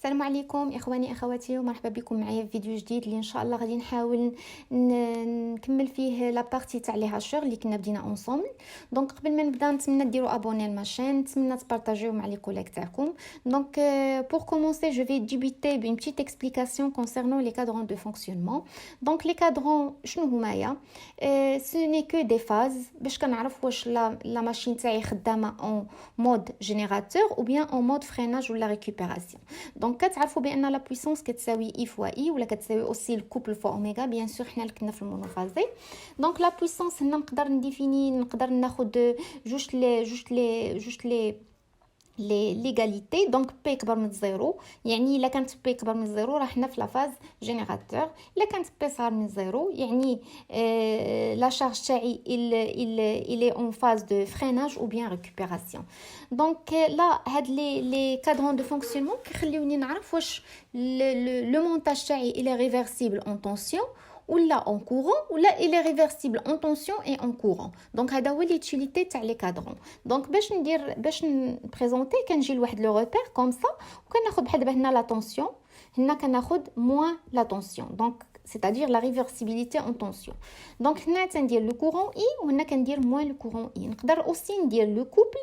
السلام عليكم اخواني اخواتي ومرحبا بكم معايا في فيديو جديد اللي ان شاء الله غادي نحاول نكمل فيه لا بارتي تاع لي هاشور اللي كنا بدينا اونصومبل. دونك قبل ما نبدا نتمنى ديروا ابوني للماشين، نتمنى تبارطاجيو مع لي كوليك تاعكم. دونك pour commencer je vais débuter une petite explication concernant les cadrans de fonctionnement. donc les cadrans شنو هما ce n'est que des phases باش كنعرف واش لا ماشين تاعي خدامه en mode générateur ou bien en mode freinage ou la récupération. دونك كتعرفوا بان لا بويسونس كتساوي اي فوا اي ولا كتساوي اوسي الكوبل فوا اوميغا. بيان سور حنا كنا في المونوفازي. دونك لا بويسونس هنا نقدر نديفيني، نقدر ناخذ جوج لي ليغاليتي. دونك بي كبر من زيرو، يعني الا كانت بي كبر من زيرو راه حنا في لا فاز جينيراتور. الا كانت بي صغر من زيرو يعني لا شارج تاعي il est en phase de freinage ou bien récupération. دونك لا هاد لي كادرون دو فونكسيونمون كيخليوني نعرف واش لو مونتاج تاعي il est réversible en tension ولا en courant ولا il est réversible en tension et en courant. دونك هذا هو ليتيليتي تاع لي كادرون. دونك باش نبريزونتي كنجي لواحد لو ريبير كوم سا وكناخذ بحال دابا هنا لا طونسيون، هنا كناخذ موان لا طونسيون، دونك c'est-à-dire la réversibilité en tension. دونك هنا تندير لو كورون اي وهنا كندير موان لو كورون اي. نقدر اوسي ندير لو كوبل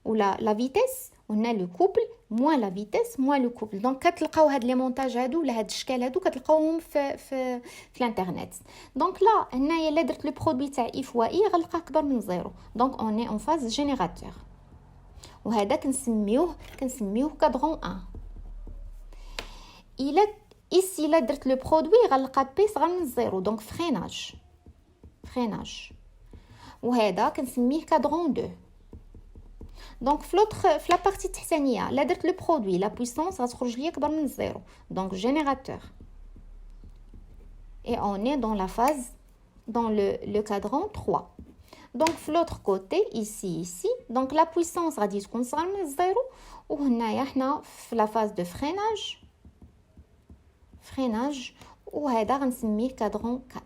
ولا لا فيتيس وهنا لو كوبل موان لا فيتيس موان لو كوبل. دونك كتلقاو هاد لي مونتاج هادو ولا هاد الاشكال هادو كتلقاوهم في الانترنت. دونك لا هنايا الا درت لو برودوي تاع اي فوا اي غنلقاه اكبر من زيرو. دونك اون اون فاز جينيراتور وهذا كنسميوه كادرون 1. الا ici لا درت لو برودوي غنلقى بي صغر من زيرو، دونك فريناج وهذا كنسميه كادرون 2. دونك في لا بارتي التحتانيه لا درت لو برودوي لا بويسونس غتخرج ليا اكبر من زيرو، دونك جينيراتور. et on est dans la phase dans le cadran 3. donc في l'autre côté ici donc la puissance غادي تكون صغر من الزيرو وهنايا حنا في لا فاز دو فريناج وهذا غنسميه كادرون 4.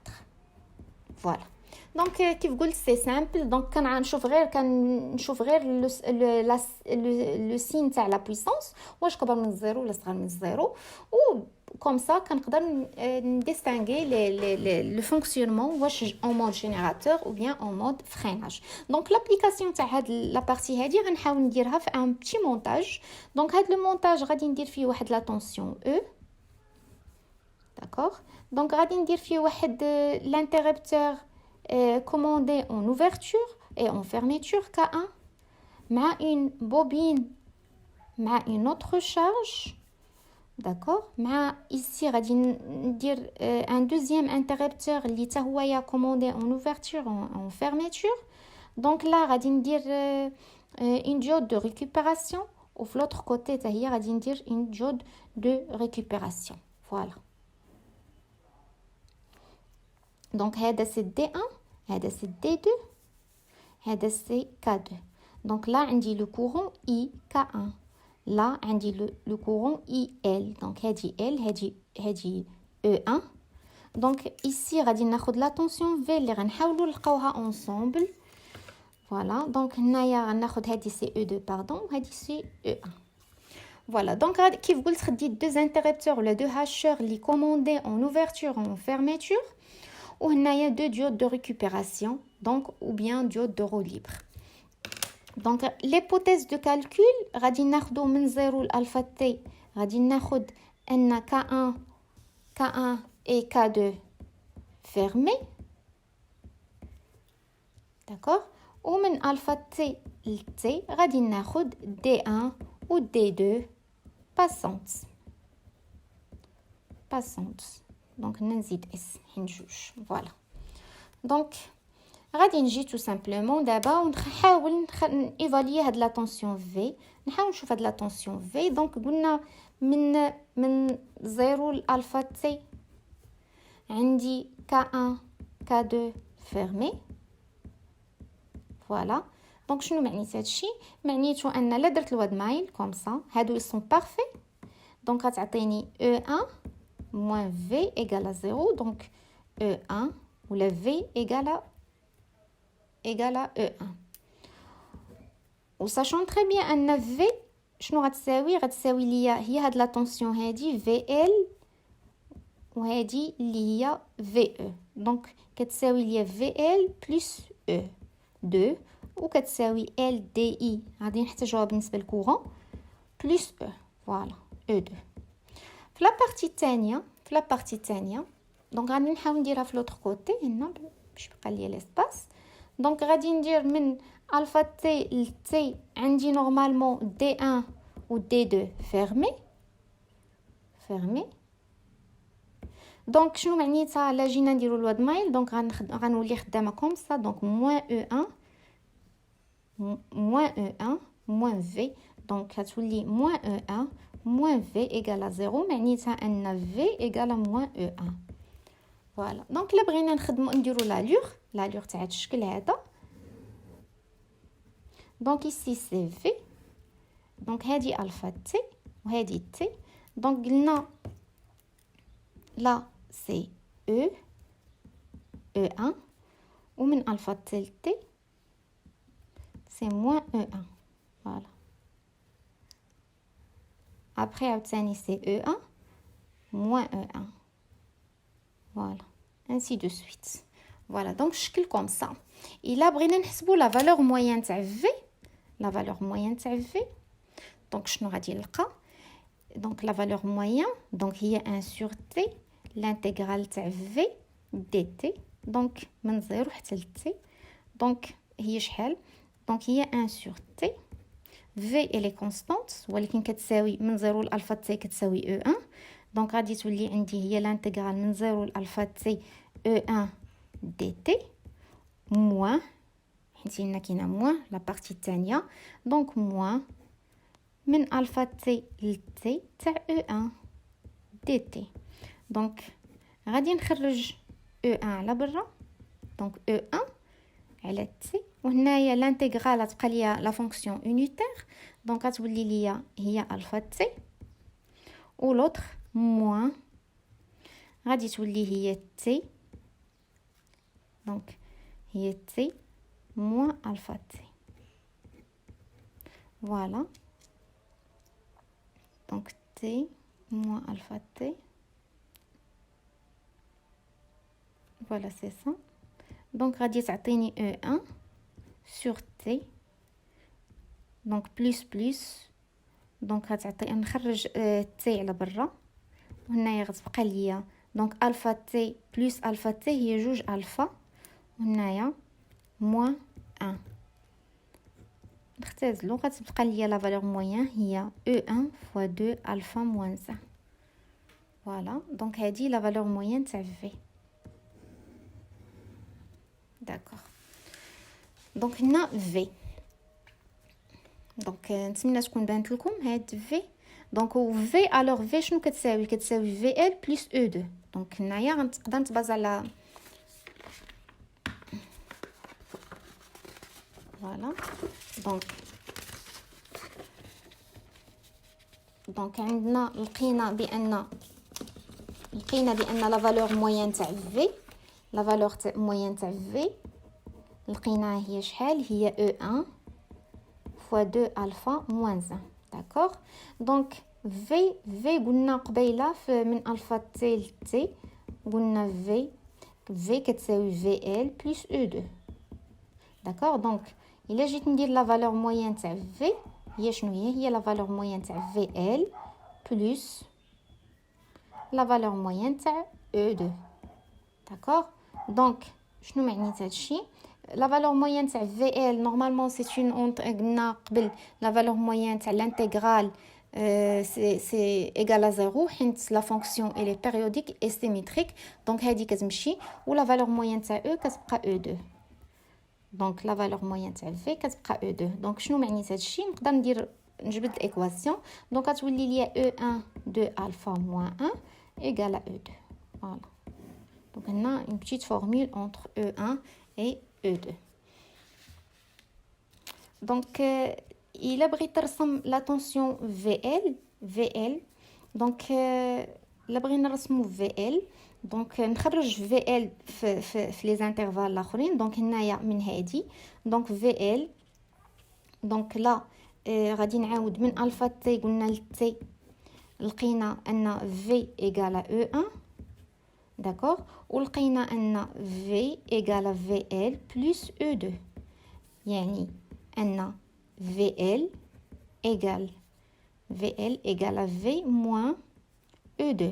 فوالا دونك كيف قلت سي سامبل. دونك كنشوف غير لو سين تاع لا بويسونس واش كبر من الزيرو ولا صغر من الزيرو، و كوم سا كنقدر نديستانغي لو فونكسيونمون واش اون مود جينيراتور او بيان اون مود فريناج. دونك لابليكاسيون تاع هاد لا بارتي هادي غنحاول نديرها في ان بتي مونتاج. دونك هاد لو مونتاج غادي ندير فيه واحد لا طونسيون او داكوغ. دونك غادي ندير فيه واحد لانتربتور commandé en ouverture et en fermeture K1 مع une bobine مع une autre charge, d'accord. مع ici غادي ندير un deuxième interrupteur اللي حتى هو commandé en ouverture en fermeture. donc là غادي ندير une diode de récupération و في l'autre côté حتى هي غادي ندير une diode de récupération. voilà donc هذا سي D1 هذا سي D2 هذا سي K2. donc là عندي لو كورون I K1 là عندي لو كورون IL. donc هذه L هذه E1. donc ici غادي ناخذ لا طونسيون V اللي غنحاولوا نلقاوها ensemble. voilà donc هنايا غناخذ هذه سي E2 pardon هذه سي E1. voilà donc كيف قلت خديت deux interrupteurs ولا deux hacheurs اللي commandés en ouverture en fermeture وهنايا deux diodes de récupération donc ou bien diode de roue libre. donc l'hypothèse de calcul غادي ناخذو من 0 لالفا تي غادي ناخذ ان K1 et K2 fermés, d'accord. ومن الفا تي لتي غادي ناخذ D1 و D2 passantes. دونك نزيد اس حين جوج. فوالا دونك غادي نجي تو سامبلومون دابا ونحاول ايفاليي هاد لا طونسيون في. نحاول نشوف هاد لا طونسيون في. دونك قلنا من 0 لالفا تي عندي K1 K2 فيرمي. فوالا دونك شنو معنيت هادشي؟ معنيتو ان لا درت الواد مايل كوم سا هادو يسون بارفي دونك غتعطيني E1 moins V égale à 0, donc E1 ou la V égale à E1. Ou sachant très bien un V شنو غتساوي ليا هي هاد لا طونسيون هادي في ال وهادي اللي هي في او. دونك كتساوي ليا في ال بلس او 2 وكتساوي ال دي اي غادي نحتاجوها بالنسبه للكورون بلس او. فوالا او 2. في لابارتي الثانيه دونك غادي نحاول نديرها في لوطر كوتي هنا باش يبقى ليا ليسباس. دونك غادي ندير من الفا تي لتي عندي نورمالمون دي 1 و دي 2 فيرمي. دونك شنو معنيتها لا جينا نديرو الواد مايل دونك غنولي خدامه كوم سا. دونك موان او 1 موان في. دونك غتولي موان او 1 موان في ايكال 0 معنيتها ان في ايكال موان او 1. فوالا. دونك الا بغينا نخدمو نديرو لالور تاع هاد الشكل هذا. دونك ici سي في. دونك هادي الفا تي وهادي تي. دونك قلنا لا سي او 1 ومن الفا تي لتي سي موان او 1. فوالا. ابري عاوتاني سي او 1 موان او 1. فوالا ainsi de suite. فوالا. دونك الشكل كوم سا. الا بغينا نحسبوا لا فالور موين تاع في دونك شنو غادي نلقى؟ دونك لا فالور موين دونك هي 1 sur t l'intégrale تاع في دي تي. دونك من 0 حتى ل t دونك هي شحال؟ دونك هي 1 sur t في الي كونستانت ولكن كتساوي من 0 لالفا تي كتساوي او 1. دونك غادي تولي عندي هي لانتيغرال من 0 لالفا تي او 1 دي تي موان حيت هنا كاينه موان لا بارتي الثانيه. دونك موان من الفا تي لتي تاع او 1 دي تي. دونك غادي نخرج او 1 على برا. دونك او 1 على تي وهنايا لانتيغرال تبقى ليا لا فونكسيون يونيتير. دونك غتولي ليا هي الفا تي و لوطر موان غادي تولي هي تي. دونك هي تي موان الفا تي. فوالا. دونك تي موان الفا تي. فوالا سي سا. دونك غادي تعطيني او 1 sur تي. دونك بلس دونك غتعطي نخرج تي على برا وهنايا غتبقى ليا دونك الفا تي بلس الفا تي هي جوج الفا وهنايا موان 1 نختزلو غتبقى ليا لا فالور موين هي او 1 فوا 2 الفا موان 1. فوالا. دونك هادي لا فالور موين تاع في. داكوغ. دونك هنا في. دونك نتمنى تكون بانت لكم هاد في. دونك في الوغ في شنو كتساوي في ال بلس او 2. دونك هنايا غنقدر نتبازا على فوالا. دونك عندنا لقينا بان لا فالور موين تاع في لا فالور موين تاع في لقيناها هي شحال؟ هي او 1 فوا 2 الفا موان 1. داكوغ. دونك في قلنا قبيله من الفا تي لتي قلنا في كتساوي في ال بلس او 2. داكوغ. دونك الا جيت ندير لا فالور موين تاع في هي شنو هي لا فالور موين تاع في ال بلس لا فالور موين تاع او 2. داكوغ. دونك شنو معنيت هادشي؟ لا فالور موين تاع في ال نورمالمون سي اون قلنا قبل لا فالور موين تاع لانتيغرال سي ايغال 0 حيت لا فونكسيون الي بيريوديك اي سيميتريك. دونك هادي كتمشي ولا فالور موين تاع او كتبقى او 2. دونك لا فالور موين تاع في كتبقى او 2. دونك شنو معنيت هادشي؟ نقدر نجبد الايكواسيون. دونك غتولي ليا او 1 2 الفا موان 1 ايغال او 2. فوالا. دونك هنا une petite formule entre E1 et E2. دونك الا بغيت نرسم لا طونسيون VL دونك الا بغينا نرسمو VL دونك نخرج VL في لي انترفال الاخرين. دونك هنايا من هادي دونك VL دونك لا غادي نعاود من الفا تي قلنا لتي لقينا ان في ايغال او 1 داكوغ ولقينا ان في ايغال في ال بلس او 2 يعني ان في ال ايغال في moins E2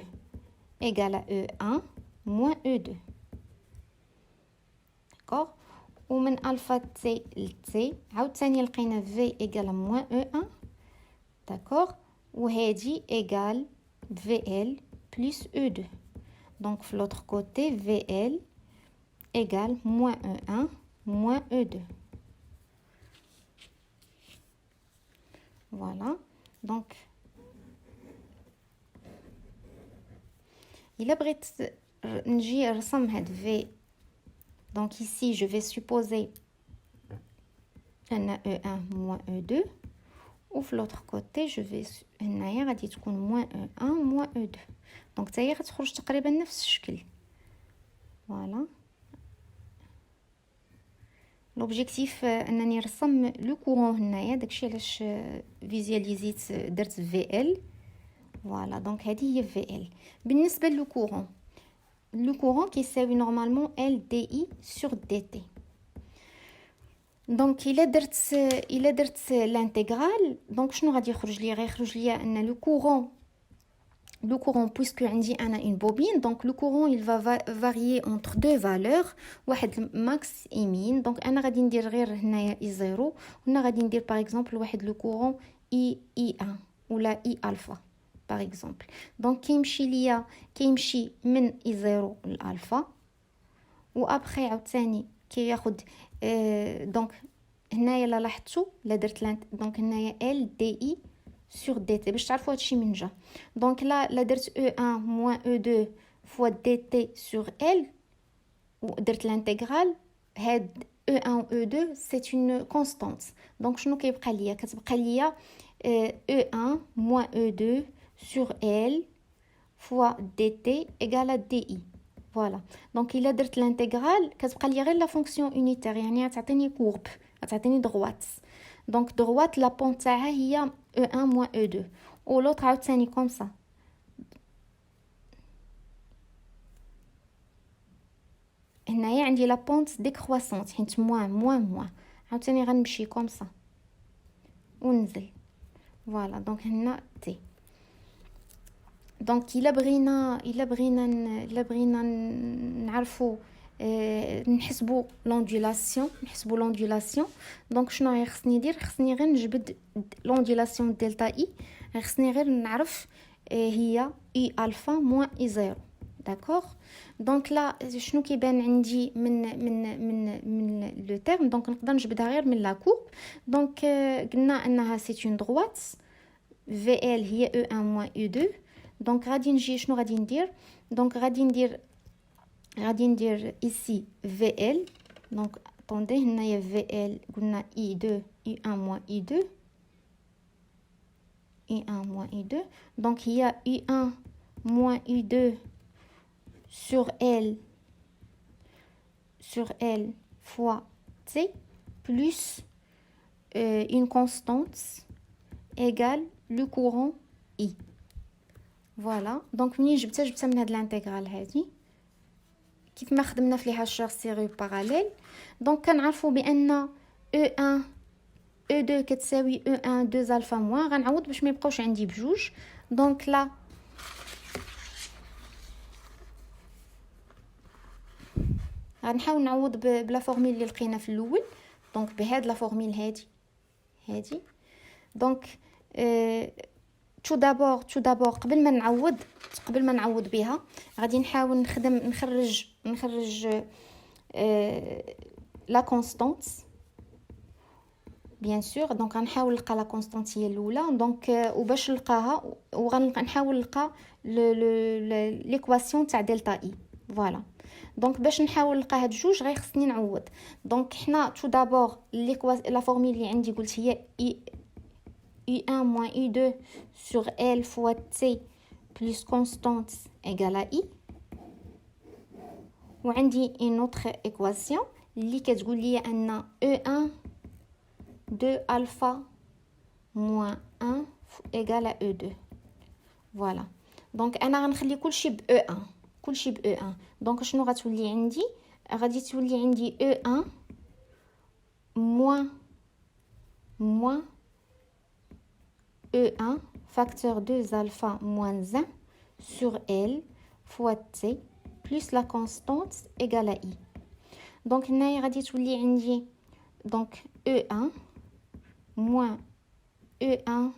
égale E1 moins E2 d'accord ومن ألفا تي لتي عاوتاني لقينا في égale moins E1 d'accord وهادي égale VL plus E2 donc في l'autre côté VL égale moins E1 moins E2 voilà donc إلا بغيت نجي نرسم هاد V donc ici je vais supposer أن E1 moins E2 وفي l'autre côté je vais هنايا غادي تكون moins E1 moins E2 donc تاهي غتخرج تقريبا نفس الشكل voilà l'objectif انني نرسم لو كورون هنايا داكشي علاش فيزياليزيت درت VL فوالا دونك هذه هي VL بالنسبه لو كورون كيساوي نورمالمون LDI sur DT دونك الا درت لانتيغرال دونك شنو غادي يخرج لي غيخرج لي ان لو courant puisque عندي انا une bobine donc le courant il va varier entre deux valeurs واحد max et min donc انا غادي ندير غير هنايا I0 وهنا غادي ندير par exemple واحد le courant I1 ولا I alpha par exemple donc كيمشي من I0 للالفا وابخي عاوتاني كياخد دونك هنايا لا لاحظتوا لا درت دونك هنايا LDI sur dt باش تعرفوا هادشي من جا دونك لا درت E1 moins E2 fois dt sur L ودرت l'intégral هاد E1 و E2 c'est une constante دونك شنو كيبقى ليا كتبقى ليا E1 moins E2 sur L fois dt égale à di voilà دونك الا درت l'intégral كتبقى ليا غير لا فونكسيون unitaire يعني غتعطيني كورب غتعطيني droite donc droite la pente تاعها هي E1 moins E2 و l'autre عاوتاني comme ça هنايا عندي لا بونت ديكرويسونت حيت موان عاوتاني غنمشي comme ça وننزل فوالا دونك هنا تي دونك الا بغينا نعرفوا نحسبوا لوندولاسيون دونك شنو خصني ندير خصني غير نجبد لوندولاسيون دلتا اي خصني غير نعرف هي اي الفا موان اي زيرو داكوغ دونك لا شنو كيبان عندي من لو تيرم دونك نقدر نجبدها غير من لا كورب دونك قلنا انها سي اون دروات في ال هي او 1 موان او 2 دونك غادي نجي شنو غادي ندير دونك غادي ندير ici VL donc attendez هنايا VL قلنا I2 I1 moins I2 donc هي I1 moins I2 sur L fois T plus une constante égale le courant I voilà donc ملي جبتها من هاد الانتيغرال هادي كيف ما خدمنا في لي هاشور سيريو باراليل دونك كنعرفوا بان E1 E2 كتساوي E1 2 الفا موان غنعوض باش ما يبقاوش عندي بجوج دونك لا غنحاول نعوض بلا فورميل اللي لقينا في الاول دونك بهاد لا فورميل هادي دونك تو دابور قبل ما نعوض بها غادي نحاول نخرج لا كونستانت بيان سور دونك غنحاول نلقى لا كونستانت هي الاولى دونك وباش نلقاها وغنحاول نلقى ليكواسيون تاع دلتا اي فوالا دونك باش نحاول نلقى هاد جوج غير خصني نعوض دونك حنا تو دابور لا فورميل اللي عندي قلت هي I1 moins I2 sur L fois T plus constante égale à I وعندي une autre équation اللي كتقول لي أن E1 2 alpha moins 1 égale à E2. Voilà. Donc انا غنخلي كلشي ب E1. كلشي ب E1. دونك شنو غتولي عندي؟ غادي تولي عندي E1 moins E1 facteur 2 alpha moins 1 sur L fois T plus la constante égale à I. Donc هنايا غادي تولي عندي donc E1 moins E1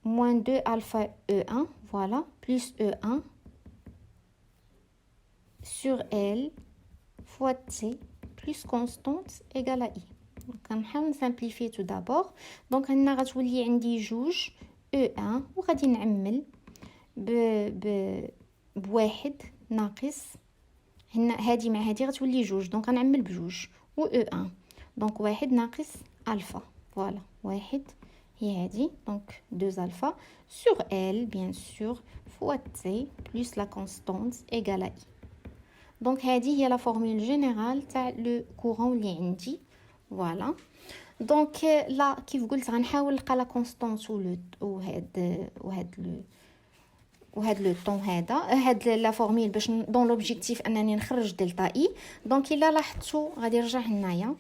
moins 2 alpha E1, voilà, plus E1 sur L fois T plus constante égale à I. Donc غنحاول نسامبليفي tout d'abord. donc هنا غتولي عندي جوج E1 وغادي نعمل بواحد ناقص هنا هادي مع هادي غتولي جوج دونك غنعمل بجوج و E1 دونك واحد ناقص الفا. فوالا واحد هي هادي دونك 2 alpha sur L bien sûr fois T plus la constante égale à I. donc هادي هي لا فورمول جينيرال تاع لو كورون اللي عندي. فوالا دونك لا كيف قلت غنحاول نلقى لا كونستانت وهاد لو طون هاد لا فورمول باش دون لوبجيكتيف انني نخرج دلتا اي. دونك الا لاحظتوا غادي نرجع هنايا.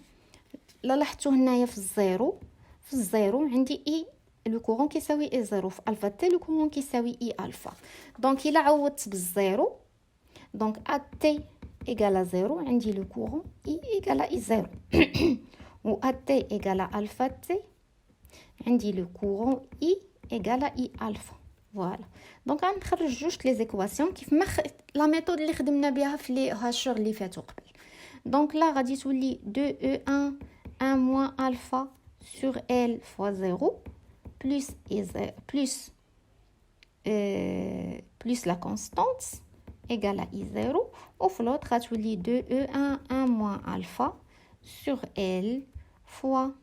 لا لاحظتوا هنايا في الزيرو عندي اي لو كورون كيساوي اي زيرو في الفا تي لو كورون كيساوي اي الفا. دونك الا عوضت بالزيرو دونك ا تي ايغال زيرو عندي لو كورون اي ايغال اي زيرو و ا تي ايغال الفا تي عندي لو كورون اي ايغال اي الفا. فوالا دونك غنخرج جوج لي زيكواسيون كيف ما لا ميثود اللي خدمنا بها في لي هاشور اللي فاتوا قبل. دونك لا غادي تولي 2 E1 1 moins alpha sur L fois 0 plus la constante égale à I0 ou l'autre غتولي 2 E1 1 moins alpha sur L fois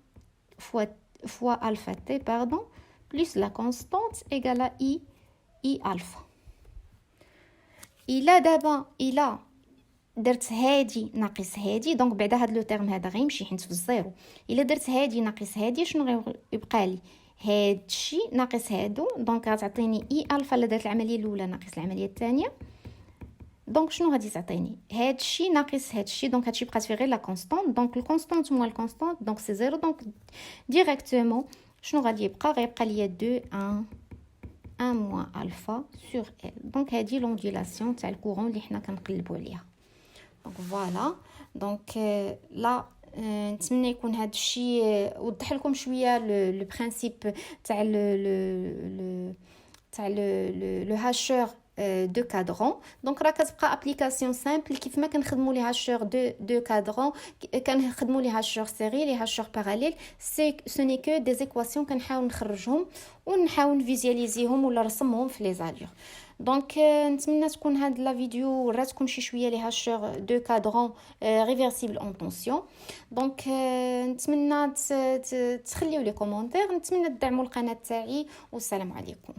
alpha T pardon plus la constante égale à I alpha. إلا دابا إلا درت هادي ناقص هادي دونك بعدا هاد لو تيرم هذا غيمشي حيت في الزيرو. إلا درت هادي ناقص هادي شنو غيبقى لي؟ هادشي ناقص هادو دونك غتعطيني اي الفا اللي درت العمليه الاولى ناقص العمليه الثانيه. دونك شنو غادي تعطيني؟ هادشي ناقص هادشي دونك هادشي بقات فيه غير لا كونستانت دونك الكونستانت موال الكونستانت دونك سي زيرو. دونك ديريكتومون شنو غادي يبقى ليا 2 1 موان الفا سور ال. دونك هادي لوندولاسيون تاع الكورون اللي حنا كنقلبوا عليها. دونك فوالا دونك لا نتمنى يكون هذا الشيء وضح لكم شويه لو برينسيپ تاع لو هاشور دو كادرون. دونك راه كتبقى ابليكاسيون سامبل كيف ما كنخدموا لي هاشور دو كادرون كنخدموا لي هاشور سيري لي هاشور باراليل سو ني كو دي زيكواسيون كنحاول نخرجهم ونحاول نفيزياليزيهم ولا نرسمهم في لي زالور. دونك نتمنى تكون هاد لا فيديو وراتكم شي شويه لي هاشور دو كادرون ريفيرسيبل اون طونسيون. دونك نتمنى تخليو لي كومونتير، نتمنى تدعموا القناه تاعي والسلام عليكم.